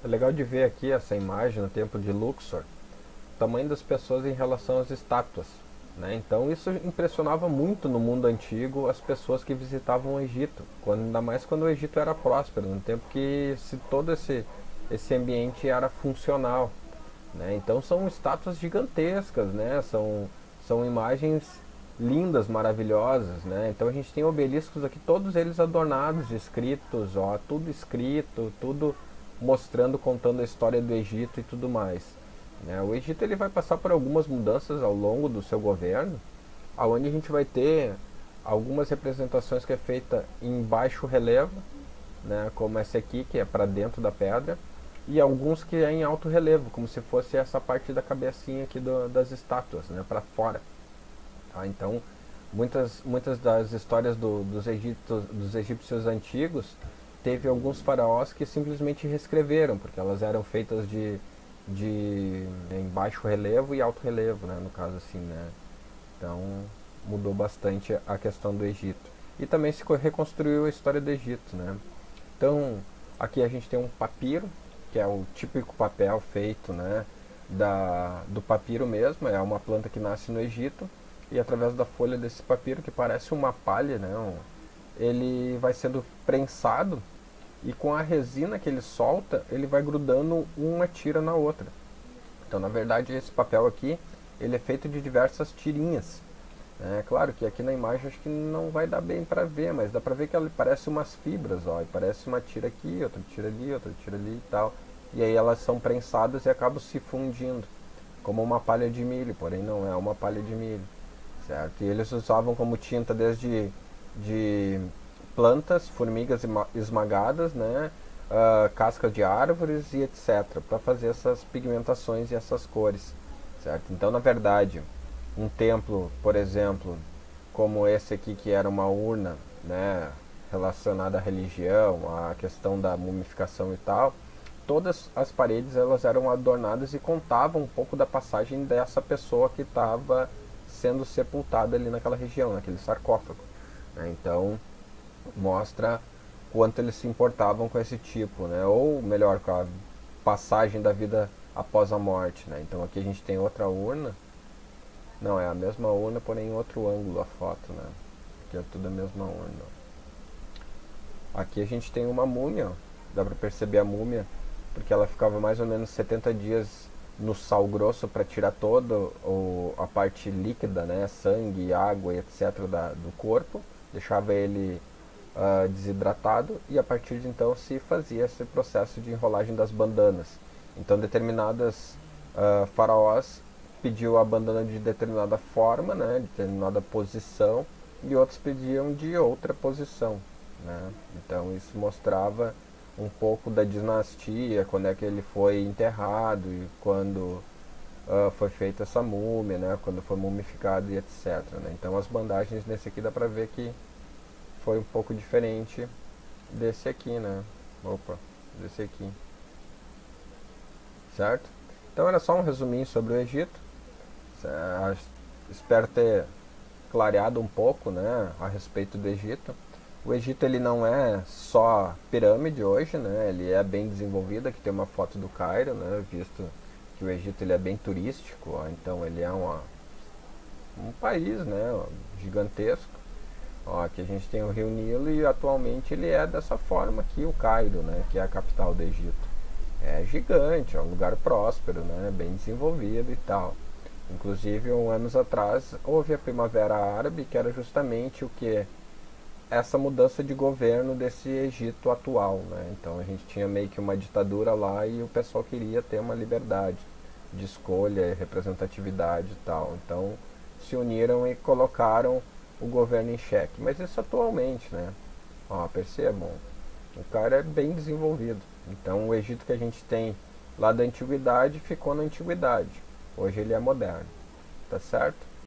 É legal de ver aqui essa imagem no templo de Luxor, o tamanho das pessoas em relação às estátuas. Né? Então isso impressionava muito no mundo antigo as pessoas que visitavam o Egito, ainda mais quando o Egito era próspero, no tempo que todo esse ambiente era funcional. Né? Então são estátuas gigantescas, né? São imagens lindas, maravilhosas. Né? Então a gente tem obeliscos aqui, todos eles adornados, escritos, ó, tudo escrito, tudo mostrando, contando a história do Egito e tudo mais. Né? O Egito ele vai passar por algumas mudanças ao longo do seu governo, aonde a gente vai ter algumas representações que é feita em baixo relevo, né, como essa aqui que é para dentro da pedra, e alguns que é em alto relevo, como se fosse essa parte da cabecinha aqui das estátuas, né, para fora. Tá? Então, muitas das histórias dos egípcios antigos teve alguns faraós que simplesmente reescreveram, porque elas eram feitas de em baixo relevo e alto relevo, né, no caso assim, né. Então mudou bastante a questão do Egito. E também se reconstruiu a história do Egito, né. Então aqui a gente tem um papiro, que é o típico papel feito, né, do papiro mesmo, é uma planta que nasce no Egito, e através da folha desse papiro, que parece uma palha, né, ele vai sendo prensado e com a resina que ele solta, ele vai grudando uma tira na outra. Então, na verdade, esse papel aqui, ele é feito de diversas tirinhas. É claro que aqui na imagem acho que não vai dar bem para ver, mas dá para ver que ele parece umas fibras, ó, e parece uma tira aqui, outra tira ali, outra tira ali e tal. E aí elas são prensadas e acabam se fundindo, como uma palha de milho, porém não é uma palha de milho, certo? E eles usavam como tinta desde de plantas, formigas esmagadas, né? Cascas de árvores e etc. para fazer essas pigmentações e essas cores, certo? Então, na verdade, um templo, por exemplo, como esse aqui que era uma urna, né, relacionada à religião, à questão da mumificação e tal, todas as paredes elas eram adornadas e contavam um pouco da passagem dessa pessoa que estava sendo sepultada ali naquela região, naquele sarcófago. Né? Então mostra quanto eles se importavam com esse tipo, né? Ou melhor, com a passagem da vida após a morte. Né? Então aqui a gente tem outra urna. Não, é a mesma urna, porém em outro ângulo a foto. Né? Aqui é tudo a mesma urna. Aqui a gente tem uma múmia, ó. Dá para perceber a múmia, porque ela ficava mais ou menos 70 dias no sal grosso para tirar toda a parte líquida, né, sangue, água e etc. do corpo, deixava ele desidratado e a partir de então se fazia esse processo de enrolagem das bandanas. Então determinadas faraós pediu a bandana de determinada forma, né, de determinada posição, e outros pediam de outra posição. Né? Então isso mostrava um pouco da dinastia, quando é que ele foi enterrado e quando foi feita essa múmia, né? Quando foi mumificado e etc. Né? Então as bandagens nesse aqui dá pra ver que foi um pouco diferente desse aqui, né? Opa, desse aqui, certo? Então era só um resuminho sobre o Egito. Espero ter clareado um pouco, né, a respeito do Egito. O Egito ele não é só pirâmide hoje, né? Ele é bem desenvolvido. Aqui tem uma foto do Cairo, né? Visto que o Egito ele é bem turístico, ó, então ele é um país, né? Gigantesco. Ó, aqui a gente tem o Rio Nilo e atualmente ele é dessa forma aqui, o Cairo, né? Que é a capital do Egito. É gigante, é um lugar próspero, né? Bem desenvolvido e tal. Inclusive, anos atrás houve a Primavera Árabe, que era justamente o que essa mudança de governo desse Egito atual, né? Então a gente tinha meio que uma ditadura lá e o pessoal queria ter uma liberdade de escolha, representatividade e tal. Então se uniram e colocaram o governo em xeque. Mas isso atualmente, né? Ó, percebam, o cara é bem desenvolvido. Então o Egito que a gente tem lá da antiguidade ficou na antiguidade. Hoje ele é moderno, tá certo?